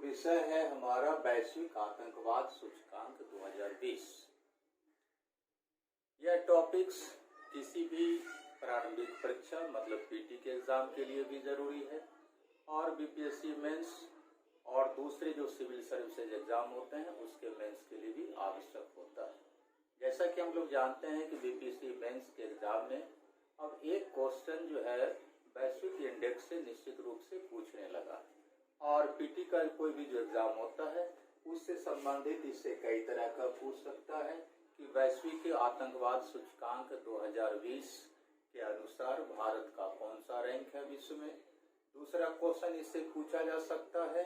विषय है हमारा वैश्विक आतंकवाद सूचकांक 2020। यह टॉपिक्स किसी भी प्रारंभिक परीक्षा मतलब पीटी के एग्जाम के लिए भी जरूरी है और बीपीएससी मेंस और दूसरे जो सिविल सर्विसेज एग्जाम होते हैं उसके मेंस के लिए भी आवश्यक होता है। जैसा कि हम लोग जानते हैं कि बीपीएससी मेंस के एग्जाम में अब एक क्वेश्चन जो है वैश्विक इंडेक्स से निश्चित रूप से पूछने लगा और पीटी का कोई भी जो एग्जाम होता है उससे संबंधित इससे कई तरह का पूछ सकता है कि वैश्विक आतंकवाद सूचकांक 2020 के अनुसार भारत का कौन सा रैंक है विश्व में। दूसरा क्वेश्चन इससे पूछा जा सकता है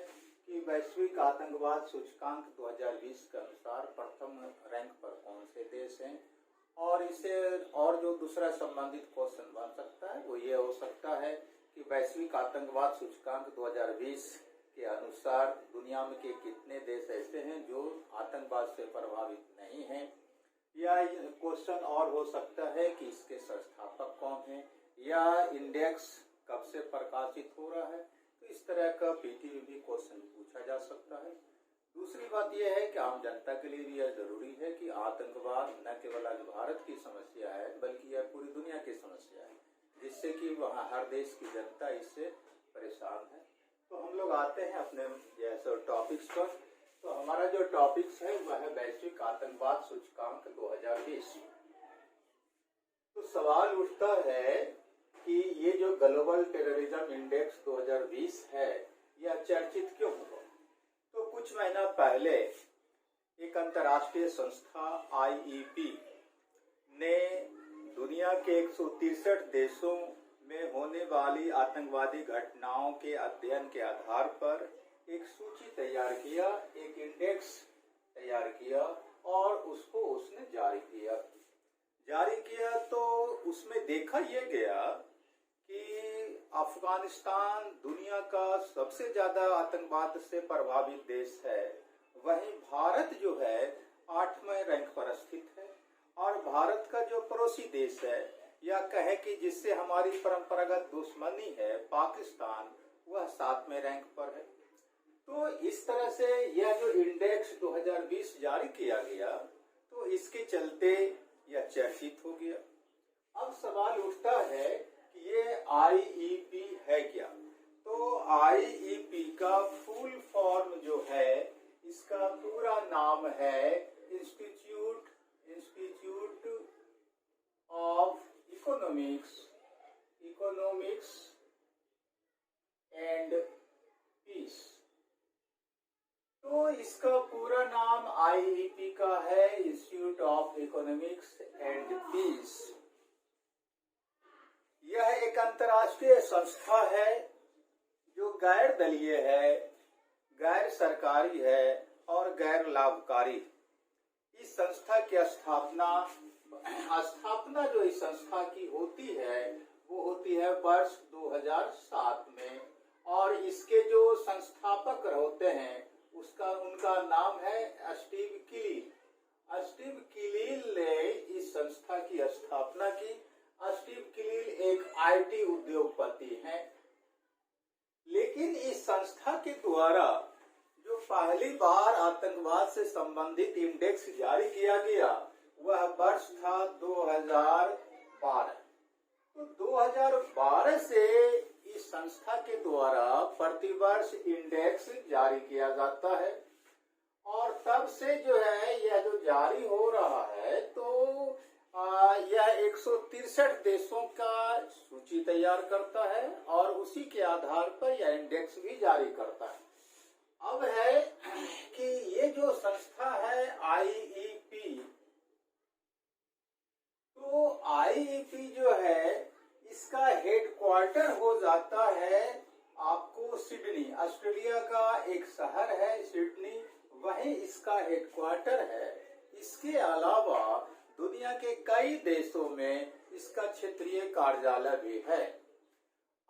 कि वैश्विक आतंकवाद सूचकांक 2020 के अनुसार प्रथम रैंक पर कौन से देश हैं। और इससे और जो दूसरा संबंधित क्वेश्चन बन सकता है वो ये हो सकता है कि वैश्विक आतंकवाद सूचकांक 2020 के अनुसार दुनिया में के कितने देश ऐसे हैं जो आतंकवाद से प्रभावित नहीं हैं। या क्वेश्चन और हो सकता है कि इसके संस्थापक कौन हैं या इंडेक्स कब से प्रकाशित हो रहा है। तो इस तरह का पीटी में भी क्वेश्चन पूछा जा सकता है। दूसरी बात यह है कि आम जनता के लिए भी यह जरूरी है कि आतंकवाद न केवल आज भारत की समस्या है बल्कि यह पूरी दुनिया की समस्या है, जिससे कि वहाँ हर देश की जनता इससे परेशान है। तो हम लोग आते हैं अपने जैसे टॉपिक्स पर। तो हमारा जो टॉपिक्स है वह है वैश्विक आतंकवाद सूचकांक 2020। तो सवाल उठता है कि ये जो ग्लोबल टेररिज्म इंडेक्स 2020 है यह चर्चित क्यों हुआ। तो कुछ महीना पहले एक अंतर्राष्ट्रीय संस्था IEP ने दुनिया के 163 देशों में होने वाली आतंकवादी घटनाओं के अध्ययन के आधार पर एक सूची तैयार किया, एक इंडेक्स तैयार किया और उसको उसने जारी किया। तो उसमें देखा यह गया कि अफगानिस्तान दुनिया का सबसे ज्यादा आतंकवाद से प्रभावित देश है, वहीं भारत जो है 8वें रैंक पर स्थित है और भारत का जो पड़ोसी देश है या कहे कि जिससे हमारी परंपरागत दुश्मनी है पाकिस्तान, वह 7वें रैंक पर है। तो इस तरह से यह जो इंडेक्स 2020 जारी किया गया तो इसके चलते यह चर्चित हो गया। अब सवाल उठता है कि ये IEP है क्या। तो IEP का फुल फॉर्म जो है इसका पूरा नाम है institute of economics and peace. तो इसका पूरा नाम IEP का है institute of economics and peace. यह एक अंतर्राष्ट्रीय संस्था है जो गैर दलीय है, गैर सरकारी है और गैर लाभकारी। इस संस्था की स्थापना जो इस संस्था की होती है वो होती है वर्ष 2007 में और इसके जो संस्थापक होते हैं उनका नाम है स्टीव किलील ने इस संस्था की स्थापना की। स्टीव किलील एक IT उद्योगपति हैं, लेकिन इस संस्था के द्वारा जो पहली बार आतंकवाद से संबंधित इंडेक्स जारी किया गया वह वर्ष था 2012। तो 2012 से इस संस्था के द्वारा प्रतिवर्ष इंडेक्स जारी किया जाता है और तब से जो है यह जो जारी हो रहा है तो यह 163 देशों का सूची तैयार करता है और उसी के आधार पर यह इंडेक्स भी जारी करता है। अब है कि ये जो संस्था है IEP, तो IEP जो है इसका हेडक्वार्टर हो जाता है आपको सिडनी, ऑस्ट्रेलिया का एक शहर है सिडनी, वहीं इसका हेडक्वार्टर है। इसके अलावा दुनिया के कई देशों में इसका क्षेत्रीय कार्यालय भी है।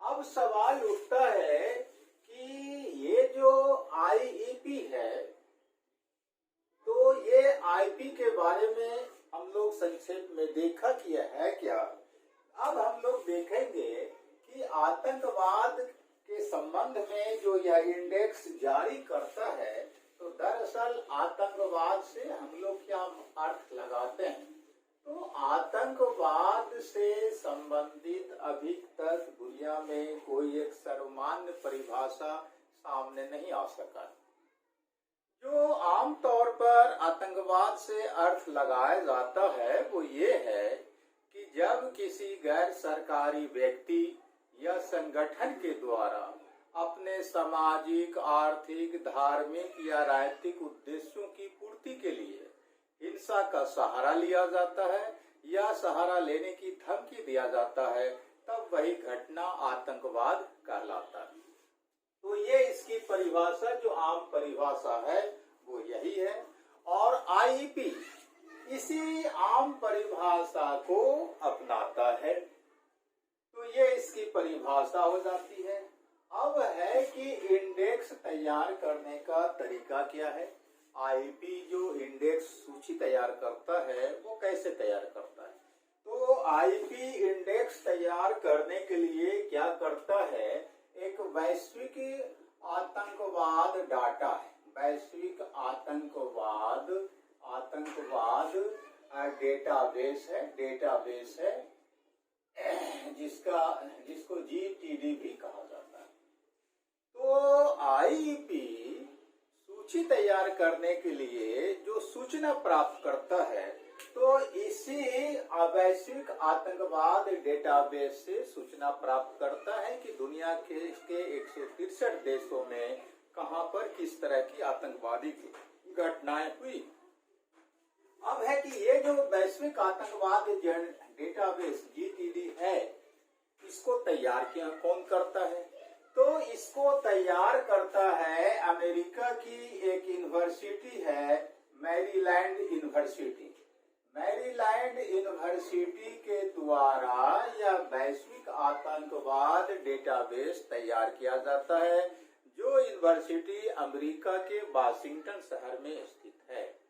अब सवाल उठता है कि ये जो IEP है तो ये IEP के बारे में हम लोग संक्षेप में देखा कि यह है क्या। अब हम लोग देखेंगे कि आतंकवाद के संबंध में जो यह इंडेक्स जारी करता से संबंधित अभी तक दुनिया में कोई एक सर्वमान्य परिभाषा सामने नहीं आ सका। जो आमतौर पर आतंकवाद से अर्थ लगाया जाता है वो ये है कि जब किसी गैर सरकारी व्यक्ति या संगठन के द्वारा अपने सामाजिक, आर्थिक, धार्मिक या राजनीतिक उद्देश्यों की पूर्ति के लिए हिंसा का सहारा लिया जाता है या सहारा लेने की धमकी दिया जाता है, तब वही घटना आतंकवाद कहलाता है। तो ये इसकी परिभाषा, जो आम परिभाषा है वो यही है। और आईपी इसी आम परिभाषा को अपनाता है, तो ये इसकी परिभाषा हो जाती है। अब है कि इंडेक्स तैयार करने का तरीका क्या है। आईपी जो इंडेक्स सूची तैयार करता है वो कैसे तैयार करता है, तो आईपी इंडेक्स तैयार करने के लिए क्या करता है, एक वैश्विक आतंकवाद डाटा है, वैश्विक आतंकवाद डेटाबेस है जिसको जीटीडी भी कहा जाता है। तो आईपी सूची तैयार करने के लिए जो सूचना प्राप्त करता है, तो इसी वैश्विक आतंकवाद डेटाबेस से सूचना प्राप्त करता है कि दुनिया के 163 देशों में कहां पर किस तरह की आतंकवादी घटनाएं हुई। अब है कि ये जो वैश्विक आतंकवाद डेटाबेस जीटीडी है, इसको तैयार किया कौन करता है, तो इसको तैयार करता है अमेरिका की एक यूनिवर्सिटी है, मैरीलैंड यूनिवर्सिटी। मैरीलैंड यूनिवर्सिटी के द्वारा यह वैश्विक आतंकवाद डेटाबेस तैयार किया जाता है, जो यूनिवर्सिटी अमेरिका के वाशिंगटन शहर में स्थित है।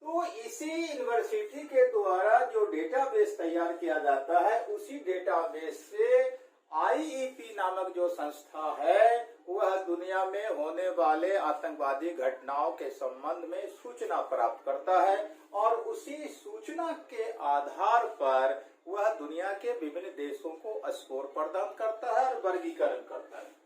तो इसी यूनिवर्सिटी के द्वारा जो डेटाबेस तैयार किया जाता है, उसी डेटाबेस से आईईपी नामक जो संस्था है वह दुनिया में होने वाले आतंकवादी घटनाओं के संबंध में सूचना प्राप्त करता है और उसी सूचना के आधार पर वह दुनिया के विभिन्न देशों को स्कोर प्रदान करता है और वर्गीकरण करता है।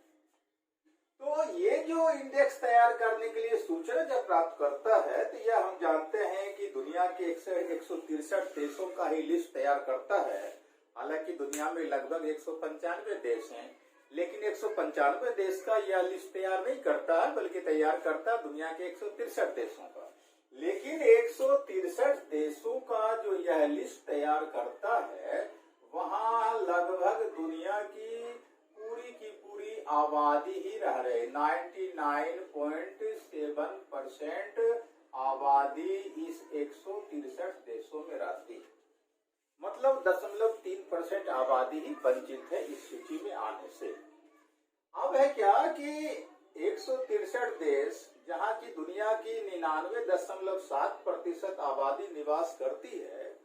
तो ये जो इंडेक्स तैयार करने के लिए सूचना जब प्राप्त करता है, तो यह हम जानते हैं कि दुनिया के 163 देशों का ही लिस्ट तैयार करता है। हालांकि दुनिया में लगभग 195 देश हैं, लेकिन 195 देश का यह लिस्ट तैयार नहीं करता है, बल्कि तैयार करता है दुनिया के 163 देशों का। लेकिन 163 देशों का जो यह लिस्ट तैयार करता है, वहाँ लगभग दुनिया की पूरी आबादी ही रह रहे 99.7% आबादी इस 163 देशों में रहती है। मतलब 0.3% आबादी ही वंचित है इस सूची में आने से। अब है क्या कि 163 देश, जहां की दुनिया की 99.7% आबादी निवास करती है,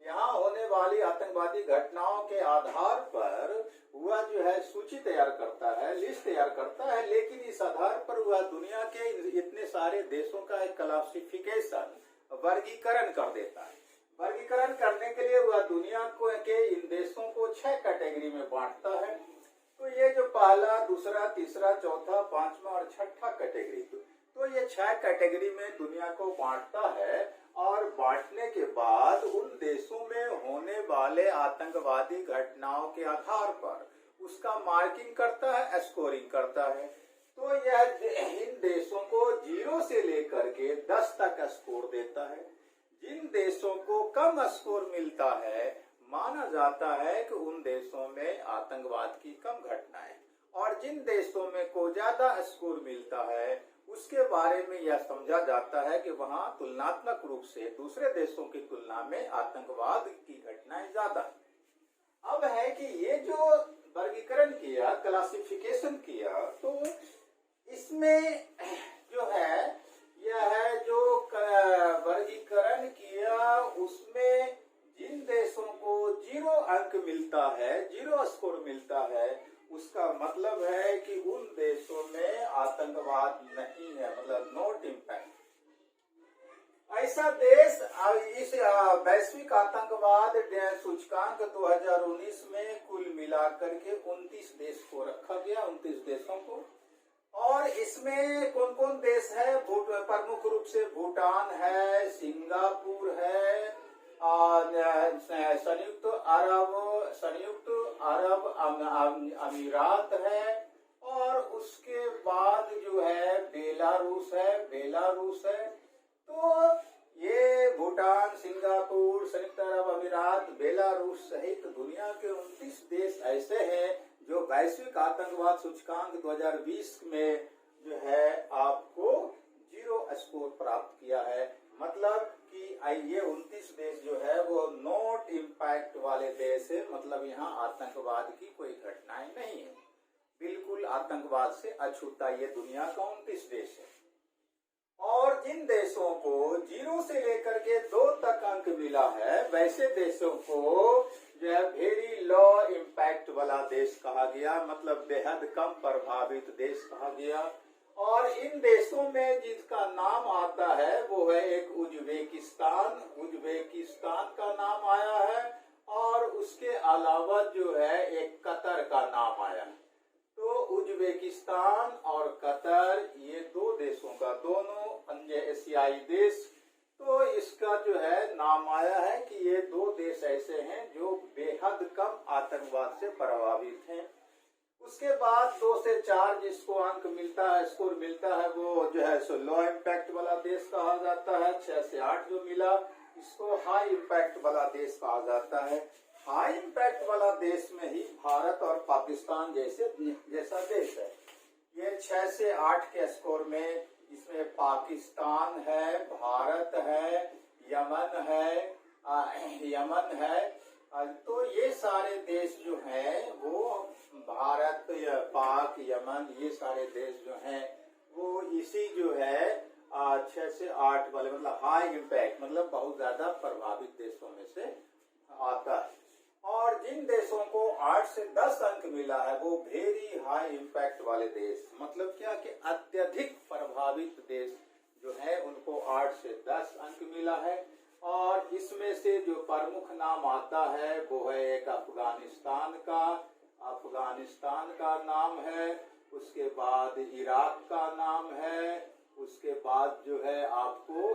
यहाँ होने वाली आतंकवादी घटनाओं के आधार पर वह जो है सूची तैयार करता है, लिस्ट तैयार करता है। लेकिन इस आधार पर वह दुनिया के इतने सारे देशों का एक क्लासिफिकेशन, वर्गीकरण कर देता है। वर्गीकरण करने के लिए वह दुनिया के इन देशों को 6 कैटेगरी में बांटता है। तो ये जो पहला, दूसरा, तीसरा, चौथा, पांचवा और छठा कैटेगरी, तो ये 6 कैटेगरी में दुनिया को बांटता है और बांटने के बाद उन देशों में होने वाले आतंकवादी घटनाओं के आधार पर उसका मार्किंग करता है, स्कोरिंग करता है। तो यह इन देशों को 0 से लेकर के 10 तक स्कोर देता है। जिन देशों को कम स्कोर मिलता है, माना जाता है कि उन देशों में आतंकवाद की कम घटनाएं, और जिन देशों में को ज्यादा स्कोर मिलता है उसके बारे में यह समझा जाता है कि वहां तुलनात्मक रूप से दूसरे देशों की तुलना में आतंकवाद की घटनाएं ज्यादा है। अब है कि ये जो वर्गीकरण किया, क्लासिफिकेशन किया, तो इसमें जो है यह जो वर्गीकरण किया उसमें जिन देशों को 0 अंक मिलता है, 0 स्कोर मिलता है, उसका मतलब है कि उन देशों में आतंकवाद नहीं है, मतलब नॉट इम्पैक्ट। ऐसा देश इस वैश्विक आतंकवाद सूचकांक 2019 में कुल मिलाकर के 29 देश को रखा गया, 29 देशों को। और इसमें कौन कौन देश है? प्रमुख रूप से भूटान है, सिंगापुर है, संयुक्त अरब अमीरात है, और उसके बाद जो है बेलारूस है। तो ये भूटान, सिंगापुर, संयुक्त अरब अमीरात, बेलारूस सहित दुनिया के 29 देश ऐसे हैं जो वैश्विक आतंकवाद सूचकांक 2020 में जो है आपको 0 स्कोर प्राप्त किया है। मतलब कि ये 29 देश जो है वो नॉट इम्पैक्ट वाले देश है, मतलब यहाँ आतंकवाद की कोई घटनाएं नहीं है, बिल्कुल आतंकवाद से अछूता ये दुनिया का 29 देश है। और जिन देशों को 0 से लेकर के 2 तक अंक मिला है, वैसे देशों को जो है वेरी लो इम्पैक्ट वाला देश कहा गया, मतलब बेहद कम प्रभावित देश कहा गया। और इन देशों में जिसका नाम आता है वो है एक उज्बेकिस्तान का नाम आया है, और उसके अलावा जो है एक कतर का नाम आया है। तो उज्बेकिस्तान और कतर ये 2 देशों का, दोनों अन्य एशियाई देश, तो इसका जो है नाम आया है कि ये 2 देश ऐसे हैं जो बेहद कम आतंकवाद से प्रभावित हैं। उसके बाद 2 से 4 जिसको अंक मिलता है, स्कोर मिलता है, वो जो है सो लो इम्पैक्ट वाला देश कहा जाता है। 6 से 8 जो मिला इसको हाई इम्पैक्ट वाला देश कहा जाता है। हाई इम्पैक्ट वाला देश में ही भारत और पाकिस्तान जैसा देश है। ये 6 से 8 के स्कोर में इसमें पाकिस्तान है, भारत है, यमन है। तो ये सारे देश जो हैं वो भारत, पाक, यमन, ये सारे देश जो हैं वो इसी जो है 6 से 8 वाले, मतलब हाई इम्पैक्ट, मतलब बहुत ज्यादा प्रभावित देशों में से आता है। और जिन देशों को 8 से 10 अंक मिला है वो वेरी हाई इम्पैक्ट वाले देश, मतलब क्या कि अत्यधिक प्रभावित देश जो है उनको 8 से 10 अंक मिला है। और इसमें से जो प्रमुख नाम आता है वो है एक अफगानिस्तान का नाम है, उसके बाद इराक का नाम है, उसके बाद जो है आपको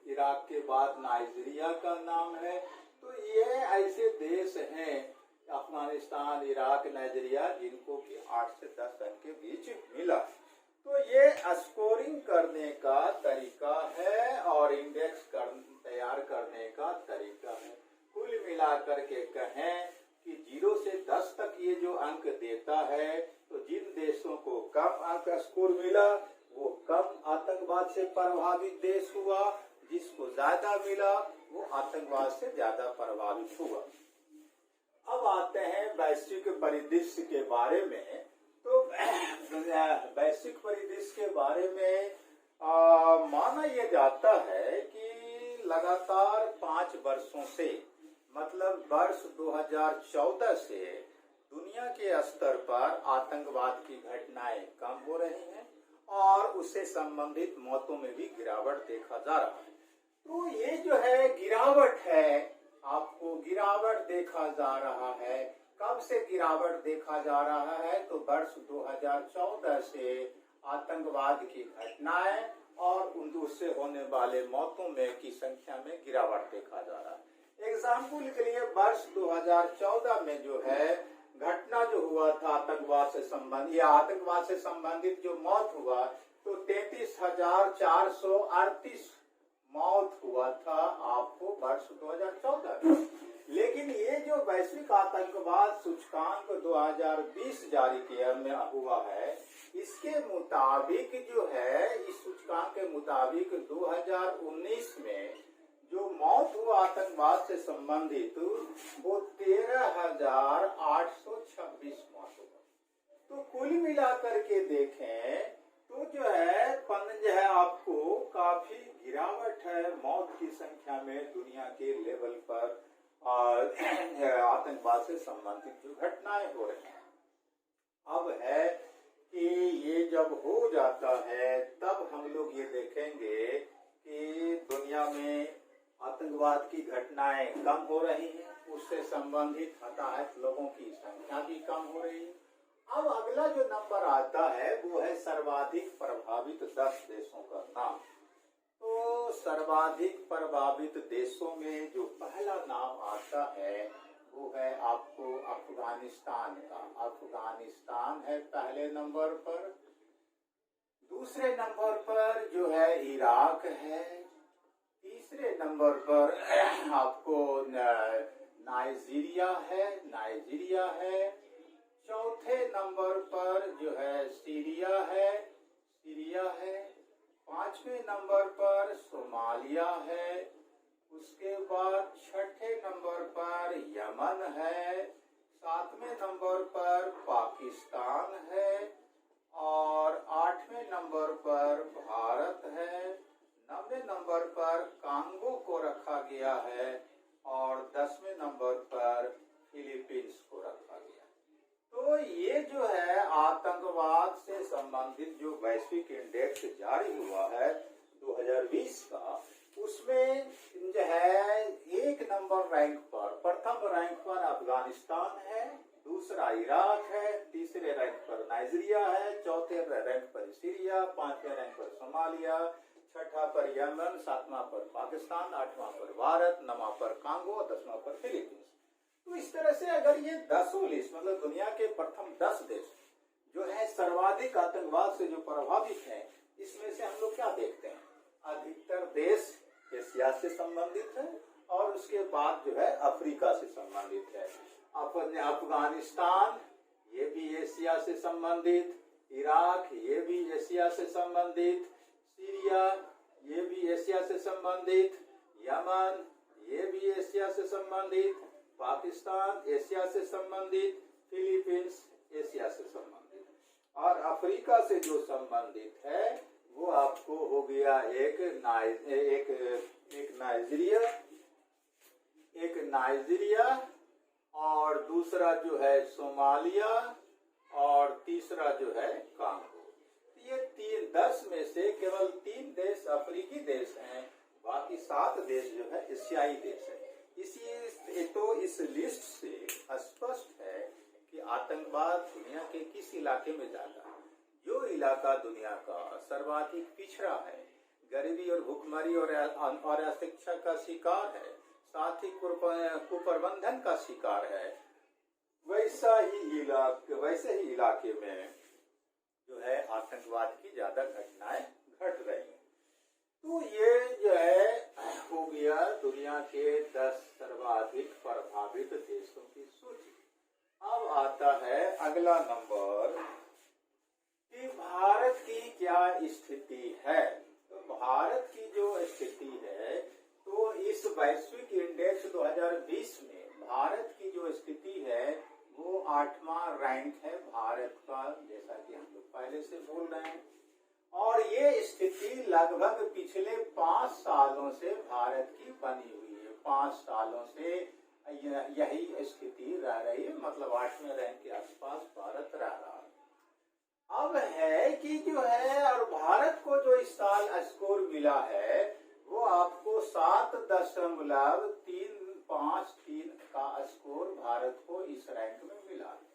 इराक के बाद नाइजीरिया का नाम है। तो ये ऐसे देश हैं अफगानिस्तान, इराक, नाइजीरिया, जिनको कि 8 से 10 अंक के बीच मिला। तो ये स्कोरिंग करने का तरीका है और इंडेक्स तैयार करने का तरीका है। कुल मिलाकर के कहें कि 0 से 10 तक ये जो अंक देता है, तो जिन देशों को कम अंक स्कोर मिला वो कम आतंकवाद से प्रभावित देश हुआ, जिसको ज्यादा मिला वो आतंकवाद से ज्यादा प्रभावित हुआ। अब आते हैं वैश्विक परिदृश्य के बारे में। तो वैश्विक परिदृश्य के बारे में माना यह जाता है कि लगातार 5 वर्षों से, मतलब वर्ष 2014 से दुनिया के स्तर पर आतंकवाद की घटनाएं कम हो रही हैं और उससे संबंधित मौतों में भी गिरावट देखा जा रहा है। तो ये जो है गिरावट है, आपको गिरावट देखा जा रहा है। कब से गिरावट देखा जा रहा है? तो वर्ष 2014 से आतंकवाद की घटनाएं और उससे होने वाले मौतों में की संख्या में गिरावट देखा जा रहा है। एग्जाम्पल के लिए वर्ष 2014 में जो है घटना जो हुआ था आतंकवाद से संबंधित, या आतंकवाद से संबंधित जो मौत हुआ, तो 33,438 मौत हुआ था आपको वर्ष 2014 में। लेकिन ये जो वैश्विक आतंकवाद सूचकांक 2020 जारी किया में हुआ है, इसके मुताबिक जो है, इस सूचकांक के मुताबिक 2019 में जो मौत हुआ आतंकवाद से संबंधित वो 13,826 मौत हुआ। तो कुल मिलाकर के देखें तो जो है आपको काफी गिरावट है मौत की संख्या में दुनिया के लेवल पर आतंकवाद से संबंधित जो घटनाएं हो रही हैं। अब है कि ये जब हो जाता है तब हम लोग ये देखेंगे कि दुनिया आतंकवाद की घटनाएं कम हो रही हैं, उससे संबंधित हताहत लोगों की संख्या भी कम हो रही है। अब अगला जो नंबर आता है वो है सर्वाधिक प्रभावित 10 देशों का नाम। तो सर्वाधिक प्रभावित देशों में जो पहला नाम आता है वो है आपको अफगानिस्तान का। अफगानिस्तान है पहले नंबर पर। दूसरे नंबर पर जो है इराक है। तीसरे नंबर पर आपको नाइजीरिया है। चौथे नंबर पर जो है सीरिया है। पांचवें नंबर पर सोमालिया है। उसके बाद छठे नंबर पर यमन है। सातवें नंबर पर पाकिस्तान है और आठवें नंबर पर भारत है। 9वें नंबर पर कांगो को रखा गया है और 10वें नंबर पर फिलीपींस को रखा गया। तो ये जो है आतंकवाद से संबंधित जो वैश्विक इंडेक्स जारी हुआ है 2020 का, उसमें जो है एक नंबर रैंक पर, प्रथम रैंक पर अफगानिस्तान है, दूसरा इराक है, तीसरे रैंक पर नाइजीरिया है, चौथे रैंक पर सीरिया, पांचवें रैंक पर सोमालिया, छठा पर यमन, सातवां पर पाकिस्तान, आठवां पर भारत, नौवां पर कांगो, 10वां पर फिलीपींस। तो इस तरह से अगर ये 10 लिस्ट मतलब दुनिया के प्रथम 10 देश जो है सर्वाधिक आतंकवाद से जो प्रभावित हैं, इसमें से हम लोग क्या देखते हैं, अधिकतर देश एशिया से संबंधित है और उसके बाद जो है अफ्रीका से संबंधित है। अपने अफगानिस्तान ये भी एशिया से संबंधित, इराक ये भी एशिया से संबंधित, सीरिया ये भी एशिया से संबंधित, यमन ये भी एशिया से संबंधित, पाकिस्तान एशिया से संबंधित, फिलीपींस एशिया से संबंधित, और अफ्रीका से जो संबंधित है वो आपको हो गया एक नाइजीरिया और दूसरा जो है सोमालिया और तीसरा जो है कांगो। ये 10 में से केवल 3 देश अफ्रीकी देश हैं, बाकी 7 देश जो है एशियाई देश है। इस लिस्ट से स्पष्ट है कि आतंकवाद दुनिया के किस इलाके में ज्यादा है। जो इलाका दुनिया का सर्वाधिक पिछड़ा है, गरीबी और भुखमरी और अशिक्षा का शिकार है, साथ ही कुप्रबंधन का शिकार है, वैसे ही इलाके में जो है आतंकवाद की ज्यादा घटनाएं घट रही हैं। तो ये जो है हो गया दुनिया के 10 सर्वाधिक प्रभावित देशों की सूची। अब आता है अगला नंबर कि भारत की क्या स्थिति है। तो भारत की जो स्थिति है, तो इस वैश्विक इंडेक्स 2020 में भारत की जो स्थिति है वो 8वां रैंक है भारत का, जैसा कि हम लोग पहले से बोल रहे हैं। और ये स्थिति लगभग पिछले 5 सालों से भारत की बनी हुई है। 5 सालों से यही स्थिति रह रही है, मतलब 8वें रैंक के आसपास भारत रह रहा है। अब है कि जो है और भारत को जो इस साल स्कोर मिला है वो आपको 7.353 का स्कोर भारत को इस रैंक में मिला है।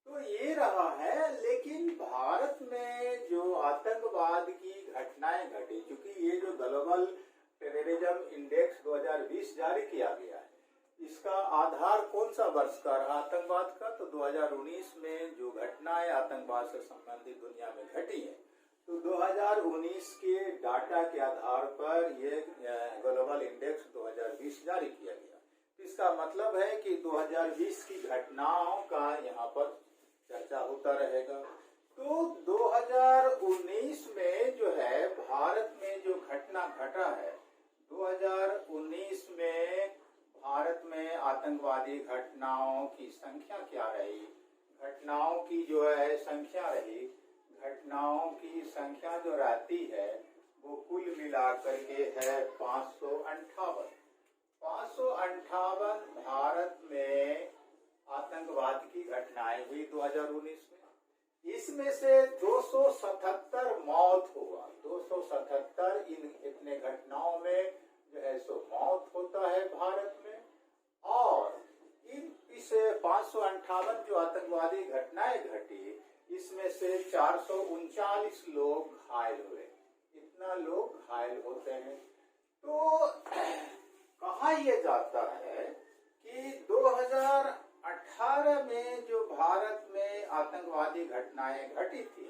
तो ये रहा है, लेकिन भारत में जो आतंकवाद की घटनाएं घटी, क्योंकि ये जो ग्लोबल टेररिज्म इंडेक्स 2020 जारी किया गया है, इसका आधार कौन सा वर्ष का रहा आतंकवाद का, तो 2019 में जो घटनाएं आतंकवाद से संबंधित दुनिया में घटी है, तो 2019 के डाटा के आधार पर ये ग्लोबल इंडेक्स 2020 जारी किया गया। इसका मतलब है कि 2020 की घटनाओं का यहाँ पर चर्चा होता रहेगा। तो 2019 में जो है भारत में जो घटना घटा है, 2019 में भारत में आतंकवादी घटनाओं की संख्या क्या रही, घटनाओं की जो है संख्या रही, घटनाओं की संख्या जो रहती है वो कुल मिलाकर के है 558। 558 भारत में आतंकवाद की घटनाएं हुई 2019 में। इसमें से 277 मौत हुआ। 277 इतने घटनाओं में जो है सो है भारत में, और इस 558 जो आतंकवादी घटनाएं घटी, इसमें से 439 लोग घायल हुए। इतना लोग घायल होते हैं। तो कहा यह जाता है कि 2018 में जो भारत में आतंकवादी घटनाएं घटी थी,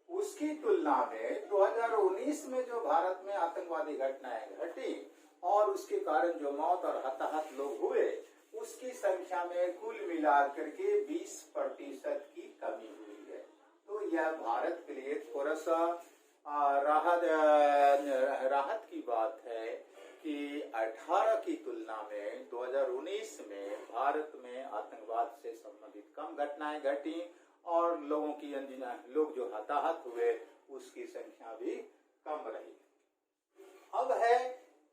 उसकी तुलना में 2019 में जो भारत में आतंकवादी घटनाएं घटी और उसके कारण जो मौत और हताहत लोग हुए, उसकी संख्या में कुल मिलाकर के 20% की कमी हुई है। तो यह भारत के लिए थोड़ा सा राहत की बात है कि 18 की तुलना में 2019 में भारत में आतंकवाद से संबंधित कम घटनाएं घटी और लोग जो हताहत हुए उसकी संख्या भी कम रही। अब है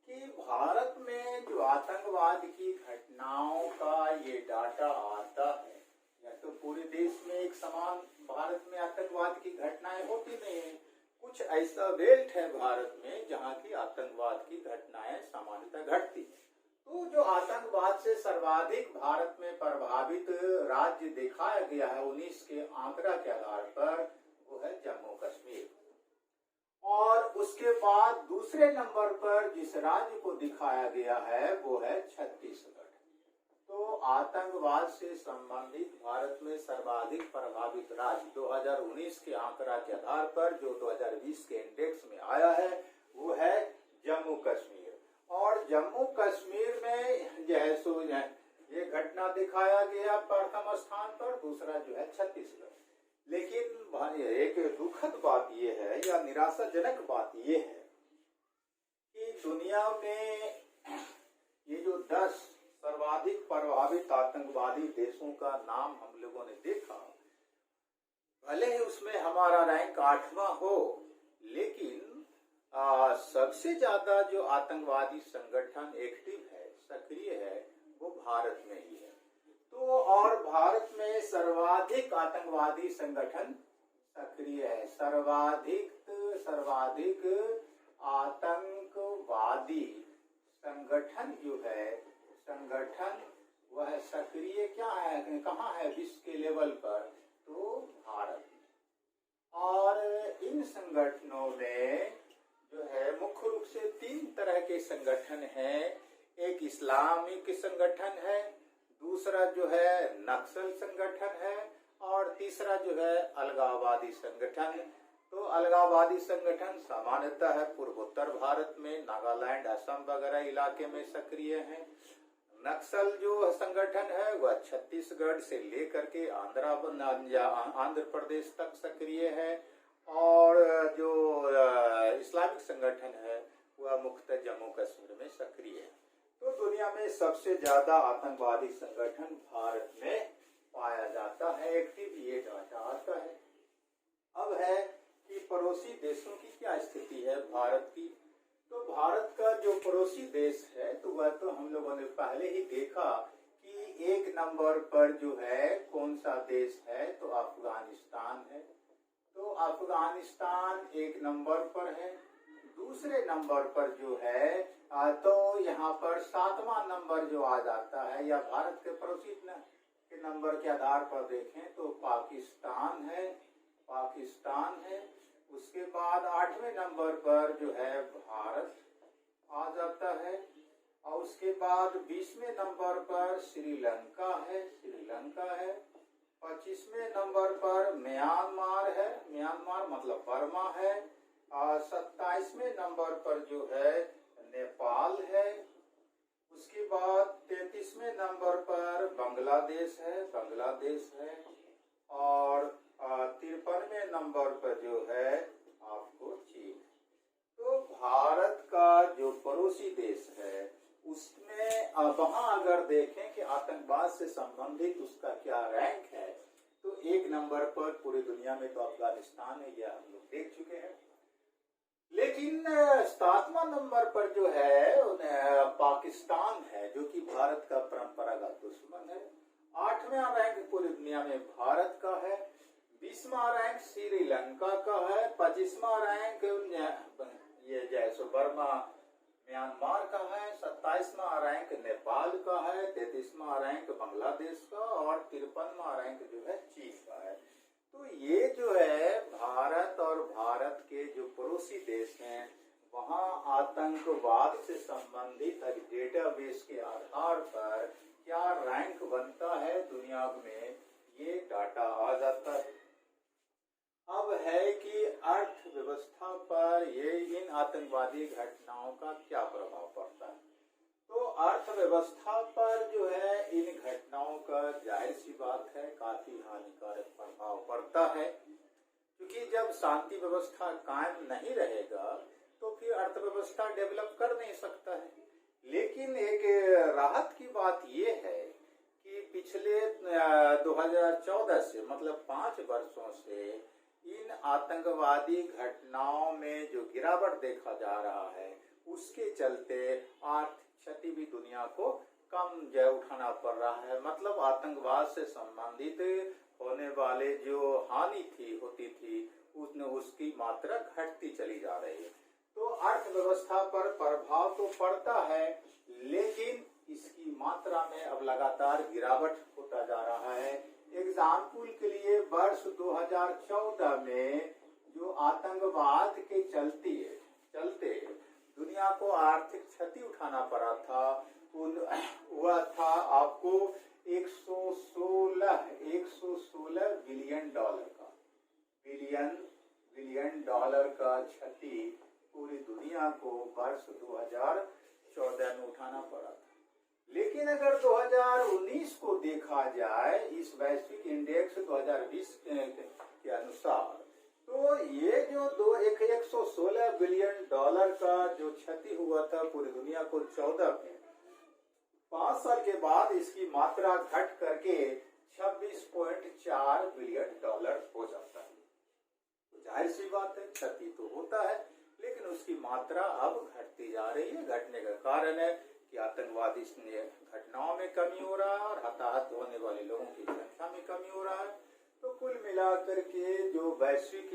कि भारत में जो आतंकवाद की घटनाओं का ये डाटा आता है, या तो पूरे देश में एक समान भारत में आतंकवाद की घटनाएं होती नहीं है, कुछ ऐसा बेल्ट है भारत में जहाँ की आतंकवाद की घटनाएं सामान्यतः घटती है। तो जो आतंकवाद से सर्वाधिक भारत में प्रभावित राज्य दिखाया गया है 19 के आंकड़ा के आधार पर, वो है जम्मू कश्मीर। और उसके बाद दूसरे नंबर पर जिस राज्य को दिखाया गया है वो है छत्तीसगढ़। तो आतंकवाद से संबंधित भारत में सर्वाधिक प्रभावित राज्य 2019 के आंकड़ा के आधार पर जो 2020 के इंडेक्स में आया है वो है जम्मू कश्मीर। और जम्मू कश्मीर में जो है ये घटना दिखाया गया प्रथम स्थान पर, दूसरा जो है छत्तीसगढ़। लेकिन एक दुखद बात यह है या निराशाजनक बात यह है कि दुनिया में ये जो 10 सर्वाधिक प्रभावित आतंकवादी देशों का नाम हम लोगों ने देखा, भले ही उसमें हमारा रैंक 8वां हो, लेकिन सबसे ज्यादा जो आतंकवादी संगठन एक्टिव है, सक्रिय है, वो भारत में ही है। तो और भारत में सर्वाधिक आतंकवादी संगठन सक्रिय है। सर्वाधिक आतंकवादी संगठन जो है, वह सक्रिय क्या है, कहाँ है विश्व के लेवल पर, तो भारत में। और इन संगठनों में जो है मुख्य रूप से 3 तरह के संगठन हैं। एक इस्लामिक संगठन है, दूसरा जो है नक्सल संगठन है, और तीसरा जो है अलगाववादी संगठन। तो अलगाववादी संगठन सामान्यतः है पूर्वोत्तर भारत में, नागालैंड, असम वगैरह इलाके में सक्रिय है। नक्सल जो संगठन है वह छत्तीसगढ़ से लेकर के आंध्र प्रदेश तक सक्रिय है, और जो इस्लामिक संगठन है वह मुख्यतः जम्मू कश्मीर में सक्रिय है। तो दुनिया में सबसे ज्यादा आतंकवादी संगठन भारत में पाया जाता है, एक्टिव, ये डाटा आता है। अब है कि पड़ोसी देशों की क्या स्थिति है भारत की। तो भारत का जो पड़ोसी देश है, तो वह तो हम लोगों ने पहले ही देखा कि 1 नंबर पर जो है कौन सा देश है, तो अफगानिस्तान है। तो अफगानिस्तान 1 नंबर पर है। दूसरे नंबर पर जो है तो यहाँ पर 7वां नंबर जो आ जाता है, या भारत के पड़ोसी के नंबर के आधार पर देखें तो पाकिस्तान है। उसके बाद 8वें नंबर पर जो है भारत आ जाता है, और उसके बाद 20वें नंबर पर श्रीलंका है। 25वें नंबर पर म्यांमार मतलब बर्मा है, और 27वें नंबर पर जो है नेपाल है। उसके बाद 33वें नंबर पर बांग्लादेश है, और 53वें नंबर पर जो है आपको चीन। तो भारत का जो पड़ोसी देश है उसमें वहां अगर देखें कि आतंकवाद से संबंधित उसका क्या रैंक है, तो 1 नंबर पर पूरी दुनिया में तो अफगानिस्तान है, यह हम लोग देख चुके हैं। लेकिन 7वां नंबर पर जो है पाकिस्तान है, जो कि भारत का परंपरागत दुश्मन है। 8वां रैंक पूरी दुनिया में भारत का है। 20वां रैंक श्रीलंका का है। 25वां रैंक ये जैसे बर्मा म्यांमार का है, 27वां रैंक नेपाल का है, 33वां रैंक बांग्लादेश का और 53वां रैंक जो है चीन का है। तो ये जो है भारत और भारत के जो पड़ोसी देश हैं वहाँ आतंकवाद से संबंधित डेटाबेस के आधार पर क्या रैंक बनता है दुनिया में, ये डाटा आ जाता है। अब है कि अर्थव्यवस्था पर ये इन आतंकवादी घटनाओं का क्या प्रभाव पड़ता है। तो अर्थव्यवस्था पर जो है इन घटनाओं का जाहिर सी बात है काफी हानिकारक प्रभाव पड़ता है, क्योंकि जब शांति व्यवस्था कायम नहीं रहेगा तो फिर अर्थव्यवस्था डेवलप कर नहीं सकता है। लेकिन एक राहत की बात ये है कि पिछले 2014 से मतलब 5 वर्षों से इन आतंकवादी घटनाओं में जो गिरावट देखा जा रहा है उसके चलते आर्थिक क्षति भी दुनिया को कम जो उठाना पड़ रहा है। मतलब आतंकवाद से संबंधित होने वाले जो हानि होती थी उसकी मात्रा घटती चली जा रही है। तो अर्थव्यवस्था पर प्रभाव तो पड़ता है, लेकिन इसकी मात्रा में अब लगातार गिरावट होता जा रहा है। एग्जाम्पल के लिए वर्ष 2014 में जो आतंकवाद के चलते दुनिया को आर्थिक क्षति उठाना पड़ा था वह था आपको 116 बिलियन डॉलर का क्षति पूरी दुनिया को वर्ष 2014 में उठाना पड़ा था। लेकिन अगर 2019 को देखा जाए इस वैश्विक इंडेक्स 2020 के अनुसार, तो ये जो 116 बिलियन डॉलर का जो क्षति हुआ था पूरी दुनिया को 14 में, 5 साल के बाद इसकी मात्रा घट करके 26.4 बिलियन डॉलर हो जाता है। तो जाहिर सी बात है क्षति तो होता है, लेकिन उसकी मात्रा अब घटती जा रही है। घटने का कारण है कि आतंकवादी घटनाओं में कमी हो रहा है और हताहत होने वाले लोगों की संख्या में कमी हो रहा है। तो कुल मिलाकर के जो वैश्विक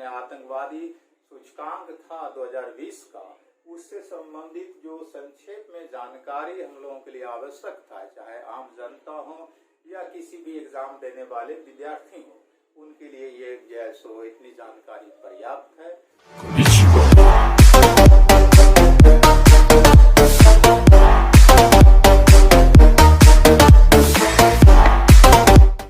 आतंकवादी सूचकांक था 2020 का, उससे संबंधित जो संक्षेप में जानकारी हम लोगों के लिए आवश्यक था, चाहे आम जनता हो या किसी भी एग्जाम देने वाले विद्यार्थी हो, उनके लिए ये इतनी जानकारी पर्याप्त है।